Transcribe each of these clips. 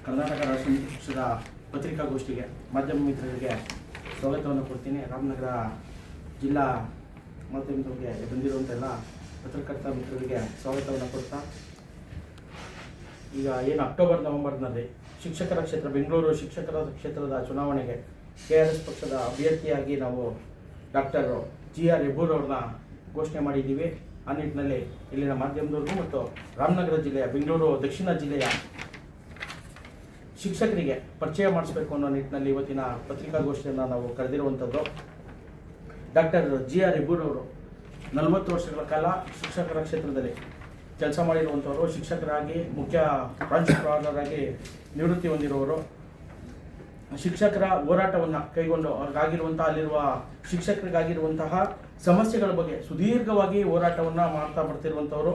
ಕರ್ನಾಟಕ ರಾಷ್ಟ್ರ ಸಮಿತಿ ಪಕ್ಷದ ಪತ್ರಿಕಾಗೋಷ್ಠಿಗೆ ಮಾಧ್ಯಮ ಮಿತ್ರರಿಗೆ ಸ್ವಾಗತವನ್ನು ಕೊಡ್ತೀನಿ. ರಾಮನಗರ ಜಿಲ್ಲಾ ಮಾಧ್ಯಮದವರಿಗೆ ಬಂದಿರುವಂತೆಲ್ಲ ಪತ್ರಕರ್ತ ಮಿತ್ರರಿಗೆ ಸ್ವಾಗತವನ್ನು ಕೊಡ್ತಾ, ಈಗ ಏನು ಅಕ್ಟೋಬರ್ ನವೆಂಬರ್ನಲ್ಲಿ ಶಿಕ್ಷಕರ ಕ್ಷೇತ್ರ ಬೆಂಗಳೂರು ಶಿಕ್ಷಕರ ಕ್ಷೇತ್ರದ ಚುನಾವಣೆಗೆ KRS ಪಕ್ಷದ ಅಭ್ಯರ್ಥಿಯಾಗಿ ನಾವು ಡಾಕ್ಟರ್ GR ಹೆಬ್ಬೂರವ್ರನ್ನ ಘೋಷಣೆ ಮಾಡಿದ್ದೀವಿ. ಆ ನಿಟ್ಟಿನಲ್ಲಿ ಇಲ್ಲಿನ ಮಾಧ್ಯಮದವ್ರಿಗೂ ಮತ್ತು ರಾಮನಗರ ಜಿಲ್ಲೆಯ ಬೆಂಗಳೂರು ದಕ್ಷಿಣ ಜಿಲ್ಲೆಯ ಶಿಕ್ಷಕರಿಗೆ ಪರಿಚಯ ಮಾಡಿಸಬೇಕು ಅನ್ನೋ ನಿಟ್ಟಿನಲ್ಲಿ ಇವತ್ತಿನ ಪತ್ರಿಕಾಗೋಷ್ಠಿಯನ್ನು ನಾವು ಕರೆದಿರುವಂಥದ್ದು. ಡಾಕ್ಟರ್ GR ಹೆಬ್ಬೂರವರು 40 ವರ್ಷಗಳ ಕಾಲ ಶಿಕ್ಷಕರ ಕ್ಷೇತ್ರದಲ್ಲಿ ಕೆಲಸ ಮಾಡಿರುವಂಥವರು. ಶಿಕ್ಷಕರಾಗಿ ಮುಖ್ಯ ಪ್ರಾಂಶುಪಾಲರಾಗಿ ನಿವೃತ್ತಿ ಹೊಂದಿರುವವರು. ಶಿಕ್ಷಕರ ಹೋರಾಟವನ್ನು ಕೈಗೊಂಡು ಅವ್ರಿಗಾಗಿರುವಂತಹ ಅಲ್ಲಿರುವ ಶಿಕ್ಷಕರಿಗಾಗಿರುವಂತಹ ಸಮಸ್ಯೆಗಳ ಬಗ್ಗೆ ಸುದೀರ್ಘವಾಗಿ ಹೋರಾಟವನ್ನು ಮಾಡ್ತಾ ಬರ್ತಿರುವಂಥವ್ರು.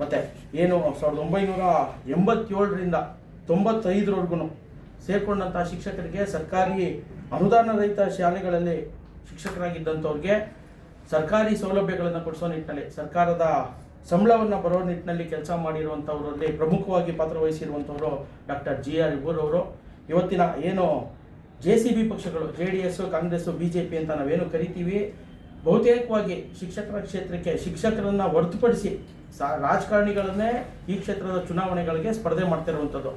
ಮತ್ತು ಏನು 1987ರಿಂದ 95ರವರೆಗೂ ಸೇರಿಕೊಂಡಂಥ ಶಿಕ್ಷಕರಿಗೆ ಸರ್ಕಾರಿ ಅನುದಾನ ರಹಿತ ಶಾಲೆಗಳಲ್ಲಿ ಶಿಕ್ಷಕರಾಗಿದ್ದಂಥವ್ರಿಗೆ ಸರ್ಕಾರಿ ಸೌಲಭ್ಯಗಳನ್ನು ಕೊಡಿಸೋ ನಿಟ್ಟಿನಲ್ಲಿ ಸರ್ಕಾರದ ಸಂಬಳವನ್ನು ಬರೋ ನಿಟ್ಟಿನಲ್ಲಿ ಕೆಲಸ ಮಾಡಿರುವಂಥವರಲ್ಲಿ ಪ್ರಮುಖವಾಗಿ ಪಾತ್ರವಹಿಸಿರುವಂಥವರು ಡಾಕ್ಟರ್ GR ಹೆಬ್ಬೂರವರು. ಇವತ್ತಿನ ಏನು JCB ಪಕ್ಷಗಳು JDS, ಕಾಂಗ್ರೆಸ್, BJP ಅಂತ ನಾವೇನು ಕರಿತೀವಿ, ಬಹುತೇಕವಾಗಿ ಶಿಕ್ಷಕರ ಕ್ಷೇತ್ರಕ್ಕೆ ಶಿಕ್ಷಕರನ್ನು ಹೊರತುಪಡಿಸಿ ರಾಜಕಾರಣಿಗಳನ್ನೇ ಈ ಕ್ಷೇತ್ರದ ಚುನಾವಣೆಗಳಿಗೆ ಸ್ಪರ್ಧೆ ಮಾಡ್ತಿರುವಂಥದ್ದು.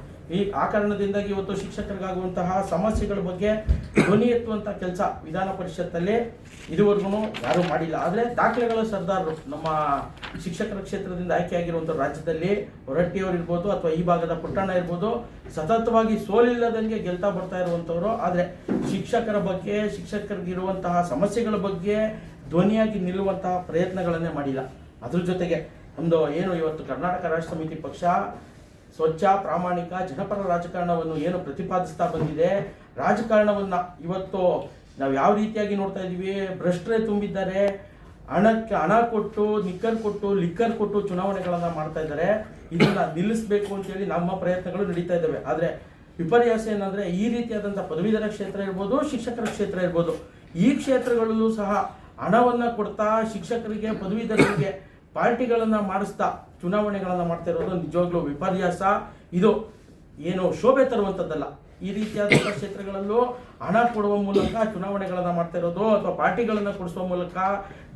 ಆ ಕಾರಣದಿಂದಾಗಿ ಇವತ್ತು ಶಿಕ್ಷಕರಿಗಾಗುವಂತಹ ಸಮಸ್ಯೆಗಳ ಬಗ್ಗೆ ಧ್ವನಿ ಎತ್ತುವಂಥ ಕೆಲಸ ವಿಧಾನ ಪರಿಷತ್ತಲ್ಲಿ ಇದುವರೆಗೂ ಯಾರೂ ಮಾಡಿಲ್ಲ. ಆದರೆ ದಾಖಲೆಗಳ ಸರ್ದಾರರು ನಮ್ಮ ಶಿಕ್ಷಕರ ಕ್ಷೇತ್ರದಿಂದ ಆಯ್ಕೆಯಾಗಿರುವಂಥ ರಾಜ್ಯದಲ್ಲಿ ಹೊರಟ್ಟಿಯವರು ಇರ್ಬೋದು ಅಥವಾ ಈ ಭಾಗದ ಪುಟ್ಟಣ್ಣ ಇರ್ಬೋದು, ಸತತವಾಗಿ ಸೋಲಿಲ್ಲದಂಗೆ ಗೆಲ್ತಾ ಬರ್ತಾ ಇರುವಂಥವ್ರು. ಆದರೆ ಶಿಕ್ಷಕರ ಬಗ್ಗೆ, ಶಿಕ್ಷಕರಿಗಿರುವಂತಹ ಸಮಸ್ಯೆಗಳ ಬಗ್ಗೆ ಧ್ವನಿಯಾಗಿ ನಿಲ್ಲುವಂತಹ ಪ್ರಯತ್ನಗಳನ್ನೇ ಮಾಡಿಲ್ಲ. ಅದ್ರ ಜೊತೆಗೆ ನಮ್ಮದು ಏನು ಇವತ್ತು ಕರ್ನಾಟಕ ರಾಷ್ಟ್ರ ಸಮಿತಿ ಪಕ್ಷ ಸ್ವಚ್ಛ, ಪ್ರಾಮಾಣಿಕ, ಜನಪರ ರಾಜಕಾರಣವನ್ನು ಏನು ಪ್ರತಿಪಾದಿಸ್ತಾ ಬಂದಿದೆ, ರಾಜಕಾರಣವನ್ನು ಇವತ್ತು ನಾವು ಯಾವ ರೀತಿಯಾಗಿ ನೋಡ್ತಾ ಇದ್ದೀವಿ, ಭ್ರಷ್ಟರೇ ತುಂಬಿದ್ದಾರೆ, ಹಣ ಕೊಟ್ಟು ಲಿಕ್ಕರ್ ಕೊಟ್ಟು ಚುನಾವಣೆಗಳನ್ನು ಮಾಡ್ತಾ ಇದ್ದಾರೆ. ಇದನ್ನು ನಿಲ್ಲಿಸಬೇಕು ಅಂತೇಳಿ ನಮ್ಮ ಪ್ರಯತ್ನಗಳು ನಡೀತಾ ಇದ್ದಾವೆ. ಆದರೆ ವಿಪರ್ಯಾಸ ಏನಂದರೆ, ಈ ರೀತಿಯಾದಂಥ ಪದವೀಧರ ಕ್ಷೇತ್ರ ಇರ್ಬೋದು, ಶಿಕ್ಷಕರ ಕ್ಷೇತ್ರ ಇರ್ಬೋದು, ಈ ಕ್ಷೇತ್ರಗಳಲ್ಲೂ ಸಹ ಹಣವನ್ನು ಕೊಡ್ತಾ ಶಿಕ್ಷಕರಿಗೆ, ಪದವೀಧರರಿಗೆ ಪಾರ್ಟಿಗಳನ್ನು ಮಾಡಿಸ್ತಾ ಚುನಾವಣೆಗಳನ್ನು ಮಾಡ್ತಾ ಇರೋದು ನಿಜವಾಗ್ಲೂ ವಿಪರ್ಯಾಸ. ಇದು ಏನು ಶೋಭೆ ತರುವಂಥದ್ದಲ್ಲ. ಈ ರೀತಿಯಾದಂಥ ಕ್ಷೇತ್ರಗಳಲ್ಲೂ ಹಣ ಕೊಡುವ ಮೂಲಕ ಚುನಾವಣೆಗಳನ್ನು ಮಾಡ್ತಾ ಇರೋದು ಅಥವಾ ಪಾರ್ಟಿಗಳನ್ನು ಕೊಡಿಸುವ ಮೂಲಕ,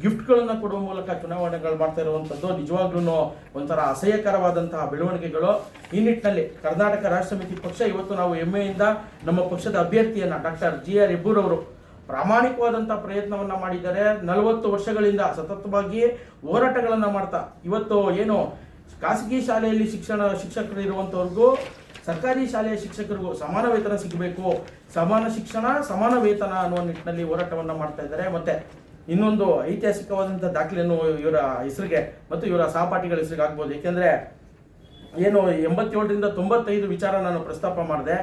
ಗಿಫ್ಟ್ಗಳನ್ನು ಕೊಡುವ ಮೂಲಕ ಚುನಾವಣೆಗಳು ಮಾಡ್ತಾ ಇರುವಂಥದ್ದು ನಿಜವಾಗ್ಲೂ ಒಂಥರ ಅಸಹ್ಯಕರವಾದಂತಹ ಬೆಳವಣಿಗೆಗಳು. ಈ ನಿಟ್ಟಿನಲ್ಲಿ ಕರ್ನಾಟಕ ರಾಷ್ಟ್ರ ಸಮಿತಿ ಪಕ್ಷ ಇವತ್ತು ನಾವು ಹೆಮ್ಮೆಯಿಂದ ನಮ್ಮ ಪಕ್ಷದ ಅಭ್ಯರ್ಥಿಯನ್ನು ಡಾಕ್ಟರ್ GR ಹೆಬ್ಬೂರವರು ಪ್ರಾಮಾಣಿಕವಾದಂಥ ಪ್ರಯತ್ನವನ್ನು ಮಾಡಿದ್ದಾರೆ. 40 ವರ್ಷಗಳಿಂದ ಸತತವಾಗಿ ಹೋರಾಟಗಳನ್ನು ಮಾಡ್ತಾ ಇವತ್ತು ಏನು ಖಾಸಗಿ ಶಾಲೆಯಲ್ಲಿ ಶಿಕ್ಷಕರು ಇರುವಂಥವ್ರಿಗೂ ಸರ್ಕಾರಿ ಶಾಲೆಯ ಶಿಕ್ಷಕರಿಗೂ ಸಮಾನ ವೇತನ ಸಿಗಬೇಕು, ಸಮಾನ ಶಿಕ್ಷಣ ಸಮಾನ ವೇತನ ಅನ್ನುವ ನಿಟ್ಟಿನಲ್ಲಿ ಹೋರಾಟವನ್ನು ಮಾಡ್ತಾ ಇದ್ದಾರೆ. ಮತ್ತು ಇನ್ನೊಂದು ಐತಿಹಾಸಿಕವಾದಂಥ ದಾಖಲೆಯನ್ನು ಇವರ ಹೆಸರಿಗೆ ಮತ್ತು ಇವರ ಸಹಪಾಠಿಗಳ ಹೆಸರಿಗೆ ಆಗ್ಬೋದು. ಏಕೆಂದರೆ ಏನು 87ರಿಂದ 95 ವಿಚಾರ ನಾನು ಪ್ರಸ್ತಾಪ ಮಾಡಿದೆ.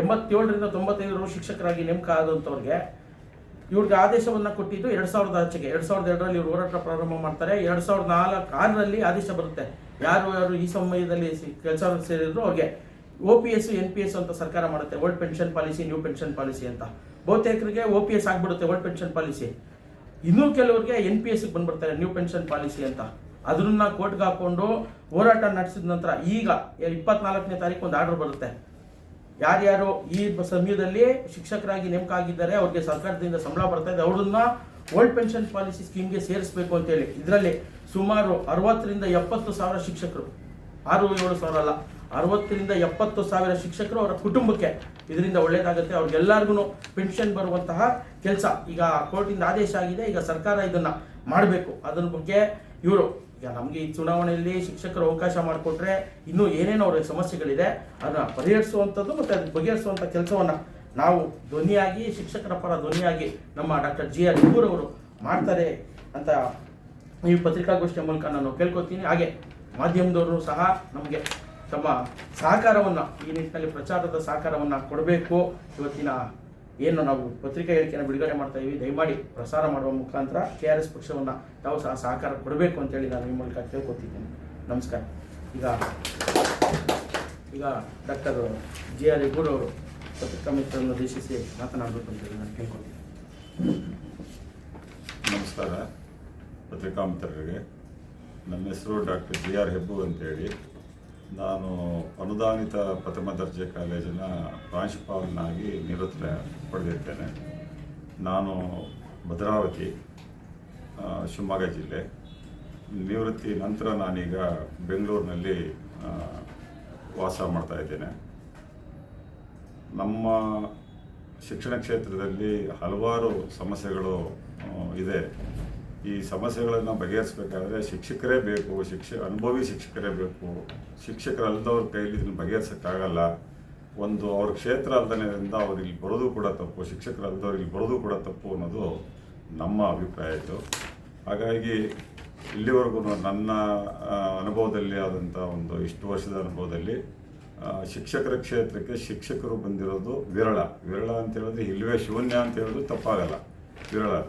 87ರಿಂದ 95 ಶಿಕ್ಷಕರಾಗಿ ನೇಮಕ ಆದಂಥವ್ರಿಗೆ ಇವ್ರಿಗೆ ಆದೇಶವನ್ನು ಕೊಟ್ಟಿದ್ದು 2000 ಆಚೆಗೆ. 2002ರಲ್ಲಿ ಇವರು ಹೋರಾಟ ಪ್ರಾರಂಭ ಮಾಡ್ತಾರೆ. 2004-6ರಲ್ಲಿ ಆದೇಶ ಬರುತ್ತೆ. ಯಾರು ಈ ಸಮಯದಲ್ಲಿ ಕೆಲಸ ಸೇರಿದ್ರು ಅವ್ರಿಗೆ OPS NPS ಅಂತ ಸರ್ಕಾರ ಮಾಡುತ್ತೆ. Old pension policy, new pension policy ಅಂತ. ಬಹುತೇಕರಿಗೆ OPS ಆಗಿಬಿಡುತ್ತೆ, ಓಲ್ಡ್ ಪೆನ್ಷನ್ ಪಾಲಿಸಿ. ಇನ್ನೂ ಕೆಲವರಿಗೆ NPS ಬಂದ್ಬಿಡ್ತಾರೆ, ನ್ಯೂ ಪೆನ್ಷನ್ ಪಾಲಿಸಿ ಅಂತ. ಅದನ್ನ ಕೋರ್ಟ್ಗೆ ಹಾಕೊಂಡು ಹೋರಾಟ ನಡೆಸಿದ ನಂತರ ಈಗ 24ನೇ ತಾರೀಕು ಒಂದು ಆರ್ಡರ್ ಬರುತ್ತೆ. ಯಾರ್ಯಾರು ಈ ಸಮಯದಲ್ಲಿ ಶಿಕ್ಷಕರಾಗಿ ನೇಮಕ ಆಗಿದ್ದಾರೆ, ಅವ್ರಿಗೆ ಸರ್ಕಾರದಿಂದ ಸಂಬಳ ಬರ್ತಾ ಇದೆ, ಅವ್ರನ್ನ ಓಲ್ಡ್ ಪೆನ್ಷನ್ ಪಾಲಿಸಿ ಸ್ಕೀಮ್ಗೆ ಸೇರಿಸಬೇಕು ಅಂತೇಳಿ. ಇದರಲ್ಲಿ ಸುಮಾರು 60ರಿಂದ 70 ಸಾವಿರ ಶಿಕ್ಷಕರು, 6-7 ಸಾವಿರ ಅಲ್ಲ, 60ರಿಂದ 70 ಸಾವಿರ ಶಿಕ್ಷಕರು ಅವರ ಕುಟುಂಬಕ್ಕೆ ಇದರಿಂದ ಒಳ್ಳೇದಾಗುತ್ತೆ. ಅವ್ರಿಗೆಲ್ಲರಿಗೂ ಪೆನ್ಷನ್ ಬರುವಂತಹ ಕೆಲಸ ಈಗ ಕೋರ್ಟಿಂದ ಆದೇಶ ಆಗಿದೆ. ಈಗ ಸರ್ಕಾರ ಇದನ್ನು ಮಾಡಬೇಕು. ಅದರ ಬಗ್ಗೆ ಇವರು ಈಗ ನಮಗೆ ಈ ಚುನಾವಣೆಯಲ್ಲಿ ಶಿಕ್ಷಕರು ಅವಕಾಶ ಮಾಡಿಕೊಟ್ರೆ ಇನ್ನೂ ಏನೇನೋ ಅವ್ರಿಗೆ ಸಮಸ್ಯೆಗಳಿದೆ ಅದನ್ನು ಪರಿಹರಿಸುವಂಥದ್ದು ಮತ್ತು ಅದಕ್ಕೆ ಬಗೆಹರಿಸುವಂಥ ಕೆಲಸವನ್ನು ನಾವು ಧ್ವನಿಯಾಗಿ, ಶಿಕ್ಷಕರ ಪರ ಧ್ವನಿಯಾಗಿ ನಮ್ಮ ಡಾಕ್ಟರ್ GR ಹೆಬ್ಬೂರವರು ಮಾಡ್ತಾರೆ ಅಂತ ಈ ಪತ್ರಿಕಾಗೋಷ್ಠಿಯ ಮೂಲಕ ನಾನು ಕೇಳ್ಕೊತೀನಿ. ಹಾಗೆ ಮಾಧ್ಯಮದವರು ಸಹ ನಮಗೆ ತಮ್ಮ ಸಹಕಾರವನ್ನು ಈ ನಿಟ್ಟಿನಲ್ಲಿ ಪ್ರಚಾರದ ಸಹಕಾರವನ್ನು ಕೊಡಬೇಕು. ಇವತ್ತಿನ ಏನು ನಾವು ಪತ್ರಿಕಾ ಹೇಳಿಕೆಯನ್ನು ಬಿಡುಗಡೆ ಮಾಡ್ತಾ ಇದ್ದೀವಿ, ದಯಮಾಡಿ ಪ್ರಸಾರ ಮಾಡುವ ಮುಖಾಂತರ KRS ಪಕ್ಷವನ್ನು ತಾವು ಸಹ ಸಹಕಾರ ಕೊಡಬೇಕು ಅಂತೇಳಿ ನಾನು ಈ ಮೂಲಕ ಕೇಳ್ಕೊತಿದ್ದೇನೆ. ನಮಸ್ಕಾರ. ಈಗ ಡಾಕ್ಟರ್ GR ಹೆಬ್ಬೂರವರು ಪತ್ರಿಕಾ ಮಿತ್ರರನ್ನು ಉದ್ದೇಶಿಸಿ ಮಾತನಾಡಬೇಕು ಅಂತೇಳಿ ನಾನು ಕೇಳ್ಕೊತೀನಿ. ನಮಸ್ಕಾರ ಪತ್ರಿಕಾ ಮಿತ್ರರಿಗೆ. ನನ್ನ ಹೆಸರು ಡಾಕ್ಟರ್ GR ಹೆಬ್ಬೂರ್ ಅಂತೇಳಿ. ನಾನು ಅನುದಾನಿತ ಪ್ರಥಮ ದರ್ಜೆ ಕಾಲೇಜಿನ ಪ್ರಾಂಶುಪಾಲನಾಗಿ ನಿವೃತ್ತಿ ಪಡೆದಿದ್ದೇನೆ. ನಾನು ಭದ್ರಾವತಿ, ಶಿವಮೊಗ್ಗ ಜಿಲ್ಲೆ. ನಿವೃತ್ತಿ ನಂತರ ನಾನೀಗ ಬೆಂಗಳೂರಿನಲ್ಲಿ ವಾಸ ಮಾಡ್ತಾ ಇದ್ದೇನೆ. ನಮ್ಮ ಶಿಕ್ಷಣ ಕ್ಷೇತ್ರದಲ್ಲಿ ಹಲವಾರು ಸಮಸ್ಯೆಗಳು ಇದೆ. ಈ ಸಮಸ್ಯೆಗಳನ್ನು ಬಗೆಹರಿಸಬೇಕಾದ್ರೆ ಶಿಕ್ಷಕರೇ ಬೇಕು, ಅನುಭವಿ ಶಿಕ್ಷಕರೇ ಬೇಕು. ಶಿಕ್ಷಕರಲ್ಲದವ್ರ ಕೈಲಿ ಇದನ್ನು ಬಗೆಹರಿಸೋಕ್ಕಾಗಲ್ಲ. ಒಂದು ಅವ್ರ ಕ್ಷೇತ್ರ ಅಲ್ಲದನೇರಿಂದ ಅವ್ರು ಇಲ್ಲಿ ಬರೋದು ಕೂಡ ತಪ್ಪು, ಶಿಕ್ಷಕರಲ್ಲದವ್ರು ಇಲ್ಲಿ ಬರೋದು ಕೂಡ ತಪ್ಪು ಅನ್ನೋದು ನಮ್ಮ ಅಭಿಪ್ರಾಯ ಇತ್ತು. ಹಾಗಾಗಿ ಇಲ್ಲಿವರೆಗೂ ನನ್ನ ಅನುಭವದಲ್ಲಿ ಆದಂಥ ಒಂದು ಇಷ್ಟು ವರ್ಷದ ಅನುಭವದಲ್ಲಿ ಶಿಕ್ಷಕರ ಕ್ಷೇತ್ರಕ್ಕೆ ಶಿಕ್ಷಕರು ಬಂದಿರೋದು ವಿರಳ ಅಂತ ಹೇಳಿದ್ರೆ ಇಲ್ಲವೇ ಶೂನ್ಯ ಅಂತ ಹೇಳೋದು ತಪ್ಪಾಗಲ್ಲ.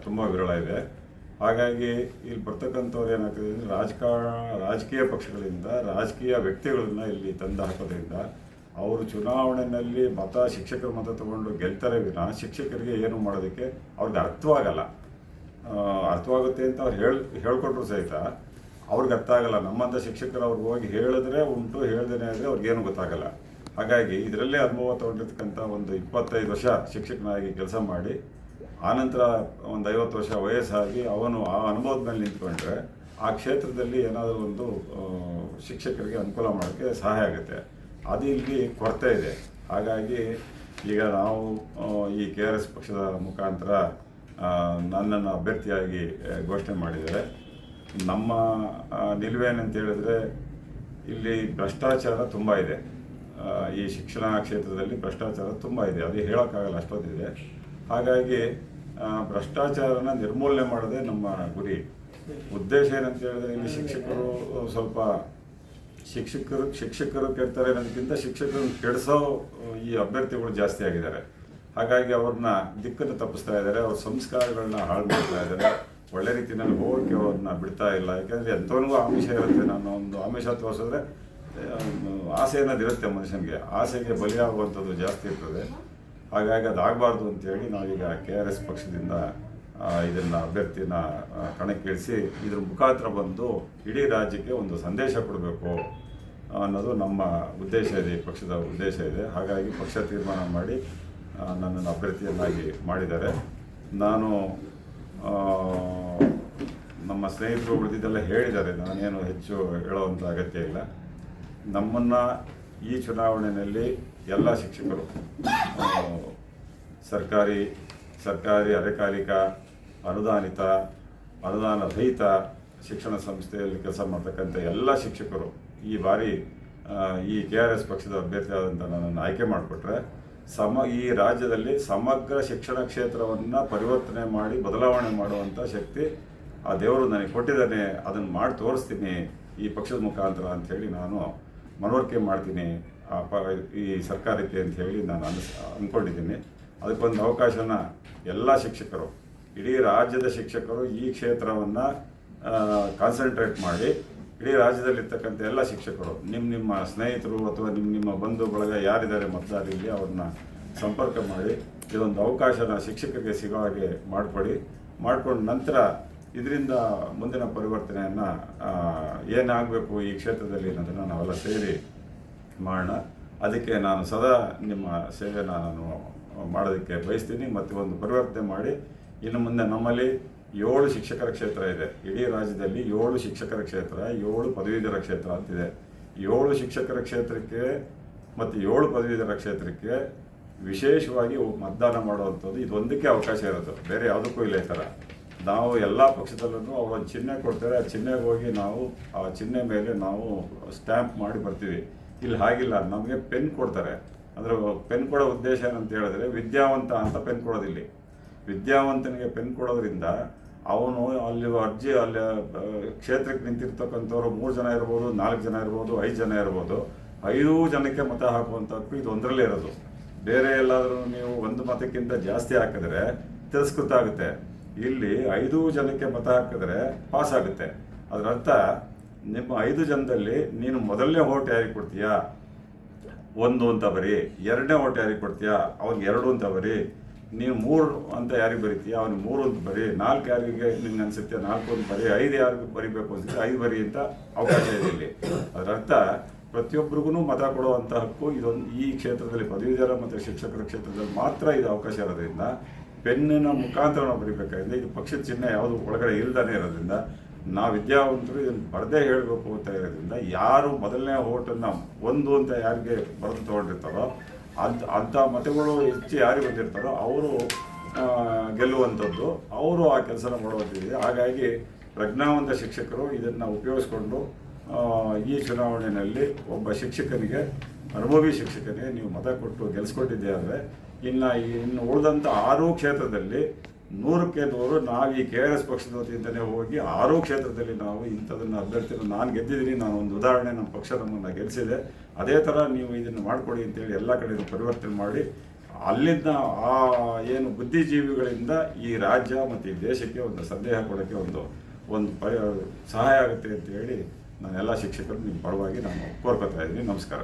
ತುಂಬ ವಿರಳ ಇದೆ. ಹಾಗಾಗಿ ಇಲ್ಲಿ ಬರ್ತಕ್ಕಂಥವ್ರು ಏನಾಗ್ತದೆ ಅಂದರೆ ರಾಜಕೀಯ ಪಕ್ಷಗಳಿಂದ ರಾಜಕೀಯ ವ್ಯಕ್ತಿಗಳನ್ನ ಇಲ್ಲಿ ತಂದು ಹಾಕೋದ್ರಿಂದ ಅವರು ಚುನಾವಣೆಯಲ್ಲಿ ಶಿಕ್ಷಕರ ಮತ ತಗೊಂಡು ಗೆಲ್ತಾರೆ ವಿನ ಶಿಕ್ಷಕರಿಗೆ ಏನು ಮಾಡೋದಕ್ಕೆ ಅವ್ರಿಗೆ ಅರ್ಥವಾಗಲ್ಲ. ಅರ್ಥವಾಗುತ್ತೆ ಅಂತ ಅವ್ರು ಹೇಳ್ಕೊಟ್ರು ಸಹಿತ ಅವ್ರಿಗೆ ಅರ್ಥ ಆಗಲ್ಲ. ನಮ್ಮಂಥ ಶಿಕ್ಷಕರು ಅವ್ರಿಗೆ ಹೋಗಿ ಹೇಳಿದ್ರೆ ಉಂಟು, ಹೇಳ್ದೇನೆ ಆದರೆ ಅವ್ರಿಗೇನು ಗೊತ್ತಾಗಲ್ಲ. ಹಾಗಾಗಿ ಇದರಲ್ಲೇ ಅನುಭವ ತಗೊಂಡಿರ್ತಕ್ಕಂಥ ಒಂದು 25 ವರ್ಷ ಶಿಕ್ಷಕನಾಗಿ ಕೆಲಸ ಮಾಡಿ ಆನಂತರ ಒಂದು 50 ವರ್ಷ ವಯಸ್ಸಾಗಿ ಅವನು ಆ ಅನುಭವದ ಮೇಲೆ ನಿಂತ್ಕೊಂಡ್ರೆ ಆ ಕ್ಷೇತ್ರದಲ್ಲಿ ಏನಾದರೂ ಒಂದು ಶಿಕ್ಷಕರಿಗೆ ಅನುಕೂಲ ಮಾಡೋಕ್ಕೆ ಸಹಾಯ ಆಗುತ್ತೆ. ಅದು ಇಲ್ಲಿ ಕೊರತೆ ಇದೆ. ಹಾಗಾಗಿ ಈಗ ನಾವು ಈ KRS ಪಕ್ಷದ ಮುಖಾಂತರ ನನ್ನನ್ನು ಅಭ್ಯರ್ಥಿಯಾಗಿ ಘೋಷಣೆ ಮಾಡಿದ್ದಾರೆ. ನಮ್ಮ ನಿಲುವೇನಂತ ಹೇಳಿದ್ರೆ ಇಲ್ಲಿ ಭ್ರಷ್ಟಾಚಾರ ತುಂಬ ಇದೆ. ಈ ಶಿಕ್ಷಣ ಕ್ಷೇತ್ರದಲ್ಲಿ ಭ್ರಷ್ಟಾಚಾರ ತುಂಬ ಇದೆ. ಅದು ಹೇಳೋಕ್ಕಾಗಲ್ಲ, ಅಷ್ಟೊಂದಿದೆ. ಹಾಗಾಗಿ ಭ್ರಷ್ಟಾಚಾರನ ನಿರ್ಮೂಲನೆ ಮಾಡೋದೇ ನಮ್ಮ ಗುರಿ. ಉದ್ದೇಶ ಏನಂತ ಹೇಳಿದ್ರೆ ಇಲ್ಲಿ ಶಿಕ್ಷಕರು ಸ್ವಲ್ಪ ಶಿಕ್ಷಕರು ಕೆಡ್ತಾರೆ ಅನ್ನೋದಕ್ಕಿಂತ ಶಿಕ್ಷಕರನ್ನು ಕೆಡಿಸೋ ಈ ಅಭ್ಯರ್ಥಿಗಳು ಜಾಸ್ತಿ ಆಗಿದ್ದಾರೆ. ಹಾಗಾಗಿ ಅವ್ರನ್ನ ದಿಕ್ಕನ್ನು ತಪ್ಪಿಸ್ತಾ ಇದ್ದಾರೆ, ಅವ್ರ ಸಂಸ್ಕಾರಗಳನ್ನ ಹಾಳು ಮಾಡ್ತಾ ಇದ್ದಾರೆ. ಒಳ್ಳೆ ರೀತಿಯಲ್ಲಿ ಹೋಗೋಕ್ಕೆ ಅವ್ರನ್ನ ಬಿಡ್ತಾ ಇಲ್ಲ. ಯಾಕೆಂದರೆ ಎಂಥವನಿಗೂ ಆಮಿಷ ಇರುತ್ತೆ. ನಾನು ಒಂದು ಆಮಿಷ ತೋರಿಸಿದ್ರೆ ಆಸೆ ಅನ್ನೋದಿರುತ್ತೆ ಮನುಷ್ಯನಿಗೆ. ಆಸೆಗೆ ಬಲಿಯಾಗುವಂಥದ್ದು ಜಾಸ್ತಿ ಇರ್ತದೆ. ಹಾಗಾಗಿ ಅದಾಗಬಾರ್ದು ಅಂತೇಳಿ ನಾವೀಗ KRS ಪಕ್ಷದಿಂದ ಇದನ್ನು ಅಭ್ಯರ್ಥಿನ ಕಣಕ್ಕಿಳಿಸಿ ಇದ್ರ ಮುಖಾಂತರ ಬಂದು ಇಡೀ ರಾಜ್ಯಕ್ಕೆ ಒಂದು ಸಂದೇಶ ಕೊಡಬೇಕು ಅನ್ನೋದು ನಮ್ಮ ಉದ್ದೇಶ ಇದೆ, ಈ ಪಕ್ಷದ ಉದ್ದೇಶ ಇದೆ. ಹಾಗಾಗಿ ಪಕ್ಷ ತೀರ್ಮಾನ ಮಾಡಿ ನನ್ನನ್ನು ಅಭ್ಯರ್ಥಿಯನ್ನಾಗಿ ಮಾಡಿದ್ದಾರೆ. ನಾನು ನಮ್ಮ ಸ್ನೇಹಿತರು ಉಳಿದಿದ್ದೆಲ್ಲ ಹೇಳಿದ್ದಾರೆ, ನಾನೇನು ಹೆಚ್ಚು ಹೇಳುವಂಥ ಅಗತ್ಯ ಇಲ್ಲ. ನಮ್ಮನ್ನು ಈ ಚುನಾವಣೆಯಲ್ಲಿ ಎಲ್ಲ ಶಿಕ್ಷಕರು, ಸರ್ಕಾರಿ ಅರೆಕಾಲಿಕ, ಅನುದಾನಿತ, ಅನುದಾನ ರಹಿತ ಶಿಕ್ಷಣ ಸಂಸ್ಥೆಯಲ್ಲಿ ಕೆಲಸ ಮಾಡ್ತಕ್ಕಂಥ ಎಲ್ಲ ಶಿಕ್ಷಕರು ಈ ಬಾರಿ ಈ KRS ಪಕ್ಷದ ಅಭ್ಯರ್ಥಿಯಾದಂಥ ನನ್ನನ್ನು ಆಯ್ಕೆ ಮಾಡಿಕೊಟ್ರೆ ಈ ರಾಜ್ಯದಲ್ಲಿ ಸಮಗ್ರ ಶಿಕ್ಷಣ ಕ್ಷೇತ್ರವನ್ನು ಪರಿವರ್ತನೆ ಮಾಡಿ ಬದಲಾವಣೆ ಮಾಡುವಂಥ ಶಕ್ತಿ ಆ ದೇವರು ನನಗೆ ಕೊಟ್ಟಿದ್ದಾನೆ. ಅದನ್ನು ಮಾಡಿ ತೋರಿಸ್ತೀನಿ ಈ ಪಕ್ಷದ ಮುಖಾಂತರ ಅಂಥೇಳಿ ನಾನು ಮನವರಿಕೆ ಮಾಡ್ತೀನಿ ಈ ಸರ್ಕಾರಕ್ಕೆ ಅಂತ ಹೇಳಿ ನಾನು ಅಂದ್ಕೊಂಡಿದ್ದೀನಿ. ಅದಕ್ಕೊಂದು ಅವಕಾಶನ ಎಲ್ಲ ಶಿಕ್ಷಕರು, ಇಡೀ ರಾಜ್ಯದ ಶಿಕ್ಷಕರು ಈ ಕ್ಷೇತ್ರವನ್ನು ಕಾನ್ಸಂಟ್ರೇಟ್ ಮಾಡಿ ಇಡೀ ರಾಜ್ಯದಲ್ಲಿರ್ತಕ್ಕಂಥ ಎಲ್ಲ ಶಿಕ್ಷಕರು ನಿಮ್ಮ ಸ್ನೇಹಿತರು ಅಥವಾ ನಿಮ್ಮ ಬಂಧು ಬಳಗ ಯಾರಿದ್ದಾರೆ ಮತದಾರರಲ್ಲಿ ಅವ್ರನ್ನ ಸಂಪರ್ಕ ಮಾಡಿ ಇದೊಂದು ಅವಕಾಶನ ಶಿಕ್ಷಕರಿಗೆ ಸಿಗೋ ಹಾಗೆ ಮಾಡ್ಕೊಂಡು ನಂತರ ಇದರಿಂದ ಮುಂದಿನ ಪರಿವರ್ತನೆಯನ್ನು ಏನಾಗಬೇಕು ಈ ಕ್ಷೇತ್ರದಲ್ಲಿ ಅನ್ನೋದನ್ನು ನಾವೆಲ್ಲ ಸೇರಿ ಮಾಡೋಣ. ಅದಕ್ಕೆ ನಾನು ಸದಾ ನಿಮ್ಮ ಸೇವೆನ ನಾನು ಮಾಡೋದಕ್ಕೆ ಬಯಸ್ತೀನಿ. ಮತ್ತು ಒಂದು ಪರಿವರ್ತನೆ ಮಾಡಿ ಇನ್ನು ಮುಂದೆ ನಮ್ಮಲ್ಲಿ 7 ಶಿಕ್ಷಕರ ಕ್ಷೇತ್ರ ಇದೆ. ಇಡೀ ರಾಜ್ಯದಲ್ಲಿ 7 ಶಿಕ್ಷಕರ ಕ್ಷೇತ್ರ, 7 ಪದವೀಧರ ಕ್ಷೇತ್ರ ಅಂತಿದೆ. 7 ಶಿಕ್ಷಕರ ಕ್ಷೇತ್ರಕ್ಕೆ ಮತ್ತು 7 ಪದವೀಧರ ಕ್ಷೇತ್ರಕ್ಕೆ ವಿಶೇಷವಾಗಿ ಮತದಾನ ಮಾಡುವಂಥದ್ದು ಇದೊಂದಕ್ಕೆ ಅವಕಾಶ ಇರೋದು, ಬೇರೆ ಯಾವುದಕ್ಕೂ ಇಲ್ಲ. ಈ ಥರ ನಾವು ಎಲ್ಲ ಪಕ್ಷದಲ್ಲೂ ಅವರೊಂದು ಚಿಹ್ನೆ ಕೊಡ್ತಾರೆ, ಆ ಚಿಹ್ನೆಗೆ ಹೋಗಿ ನಾವು ಆ ಚಿಹ್ನೆ ಮೇಲೆ ನಾವು ಸ್ಟ್ಯಾಂಪ್ ಮಾಡಿ ಬರ್ತೀವಿ. ಇಲ್ಲಿ ಹಾಗಿಲ್ಲ, ನಮಗೆ ಪೆನ್ ಕೊಡ್ತಾರೆ. ಅಂದರೆ ಪೆನ್ ಕೊಡೋ ಉದ್ದೇಶ ಏನಂತ ಹೇಳಿದ್ರೆ ವಿದ್ಯಾವಂತ ಅಂತ ಪೆನ್ ಕೊಡೋದಿಲ್ಲ. ವಿದ್ಯಾವಂತನಿಗೆ ಪೆನ್ ಕೊಡೋದ್ರಿಂದ ಅವನು ಅಲ್ಲಿ ಕ್ಷೇತ್ರಕ್ಕೆ ನಿಂತಿರ್ತಕ್ಕಂಥವ್ರು 3 ಜನ ಇರ್ಬೋದು, 4 ಜನ ಇರ್ಬೋದು, 5 ಜನ ಇರ್ಬೋದು, 5 ಜನಕ್ಕೆ ಮತ ಹಾಕುವಂಥದ್ದು ಇದು ಒಂದರಲ್ಲೇ ಇರೋದು. ಬೇರೆ ಎಲ್ಲಾದರೂ ನೀವು ಒಂದು ಮತಕ್ಕಿಂತ ಜಾಸ್ತಿ ಹಾಕಿದ್ರೆ ತಿರಸ್ಕೃತ ಆಗುತ್ತೆ. ಇಲ್ಲಿ 5 ಜನಕ್ಕೆ ಮತ ಹಾಕಿದ್ರೆ ಪಾಸ್ ಆಗುತ್ತೆ. ಅದರ ಅರ್ಥ ನಿಮ್ಮ 5 ಜನದಲ್ಲಿ ನೀನು ಮೊದಲನೇ ಓಟ್ ಯಾರಿಗೆ ಕೊಡ್ತೀಯಾ 1 ಅಂತ ಬರೀ, 2ನೇ ಓಟ್ ಯಾರಿಗೆ ಕೊಡ್ತೀಯಾ ಅವ್ನಿಗೆ 2 ಅಂತ ಬರೀ, ನೀನು 3 ಅಂತ ಯಾರಿಗೆ ಬರೀತೀಯ ಅವ್ನಿಗೆ 3 ಅಂತ ಬರೀ, 4 ಯಾರಿಗೆ ನಿಂಗೆ ಅನಿಸುತ್ತೆ 4 ಅಂತ ಬರೀ, 5 ಯಾರಿಗೆ ಬರಿಬೇಕು ಅನಿಸುತ್ತೆ 5 ಬರಿ ಅಂತ ಅವಕಾಶ ಇದೆ ಇಲ್ಲಿ. ಅದರ ಅರ್ಥ ಪ್ರತಿಯೊಬ್ಬರಿಗೂ ಮತ ಕೊಡುವಂಥ ಹಕ್ಕು ಇದೊಂದು ಈ ಕ್ಷೇತ್ರದಲ್ಲಿ ಪದವೀಧರ ಮತ್ತು ಶಿಕ್ಷಕರ ಕ್ಷೇತ್ರದಲ್ಲಿ ಮಾತ್ರ ಇದು ಅವಕಾಶ ಇರೋದ್ರಿಂದ ಪೆನ್ನಿನ ಮುಖಾಂತರ ನಾವು ಬರೀಬೇಕಾಗಿದೆ. ಇದು ಪಕ್ಷದ ಚಿಹ್ನೆ ಯಾವುದು ಒಳಗಡೆ ಇಲ್ದಾನೆ ಇರೋದ್ರಿಂದ ನಾವು ವಿದ್ಯಾವಂತರು ಇದನ್ನು ಬರದೇ ಹೇಳಬೇಕು ಅಂತ ಇರೋದ್ರಿಂದ ಯಾರು ಮೊದಲನೇ ಓಟನ್ನು ಒಂದು ಅಂತ ಯಾರಿಗೆ ಬರೆದು ತೊಗೊಂಡಿರ್ತಾರೋ ಅಂಥ ಮತಗಳು ಹೆಚ್ಚು ಯಾರಿಗೆ ಬಂದಿರ್ತಾರೋ ಅವರು ಗೆಲ್ಲುವಂಥದ್ದು, ಅವರು ಆ ಕೆಲಸನ ಮಾಡುವಂಥದ್ದಿದೆ. ಹಾಗಾಗಿ ಪ್ರಜ್ಞಾವಂತ ಶಿಕ್ಷಕರು ಇದನ್ನು ಉಪಯೋಗಿಸ್ಕೊಂಡು ಈ ಚುನಾವಣೆಯಲ್ಲಿ ಒಬ್ಬ ಶಿಕ್ಷಕನಿಗೆ, ಅನುಭವಿ ಶಿಕ್ಷಕನಿಗೆ ನೀವು ಮತ ಕೊಟ್ಟು ಗೆಲ್ಲಿಸ್ಕೊಟ್ಟಿದ್ದೆ ಆದರೆ ಇನ್ನು ಉಳಿದಂಥ 6 ಕ್ಷೇತ್ರದಲ್ಲಿ 100ಕ್ಕೆ 100 ನಾವು ಈ KRS ಪಕ್ಷದ ವತಿಯಿಂದಲೇ ಹೋಗಿ 6 ಕ್ಷೇತ್ರದಲ್ಲಿ ನಾವು ಇಂಥದನ್ನು ಅಭ್ಯರ್ಥಿಯನ್ನು ನಾನು ಗೆದ್ದಿದ್ದೀನಿ. ನಾನು ಒಂದು ಉದಾಹರಣೆ, ನಮ್ಮ ಪಕ್ಷ ನಮ್ಮನ್ನು ಗೆಲ್ಲಿಸಿದೆ, ಅದೇ ಥರ ನೀವು ಇದನ್ನು ಮಾಡಿಕೊಡಿ ಅಂತೇಳಿ ಎಲ್ಲ ಕಡೆಯೂ ಪರಿವರ್ತನೆ ಮಾಡಿ ಅಲ್ಲಿಂದ ಆ ಏನು ಬುದ್ಧಿಜೀವಿಗಳಿಂದ ಈ ರಾಜ್ಯ ಮತ್ತು ಈ ದೇಶಕ್ಕೆ ಒಂದು ಸಂದೇಹ ಕೊಡೋಕ್ಕೆ ಒಂದು ಸಹಾಯ ಆಗುತ್ತೆ ಅಂತ ಹೇಳಿ ನಾನೆಲ್ಲ ಶಿಕ್ಷಕರು ನಿಮ್ಮ ಪರವಾಗಿ ನಾನು ಕೋರ್ಕೊತಾ ಇದ್ದೀನಿ. ನಮಸ್ಕಾರ.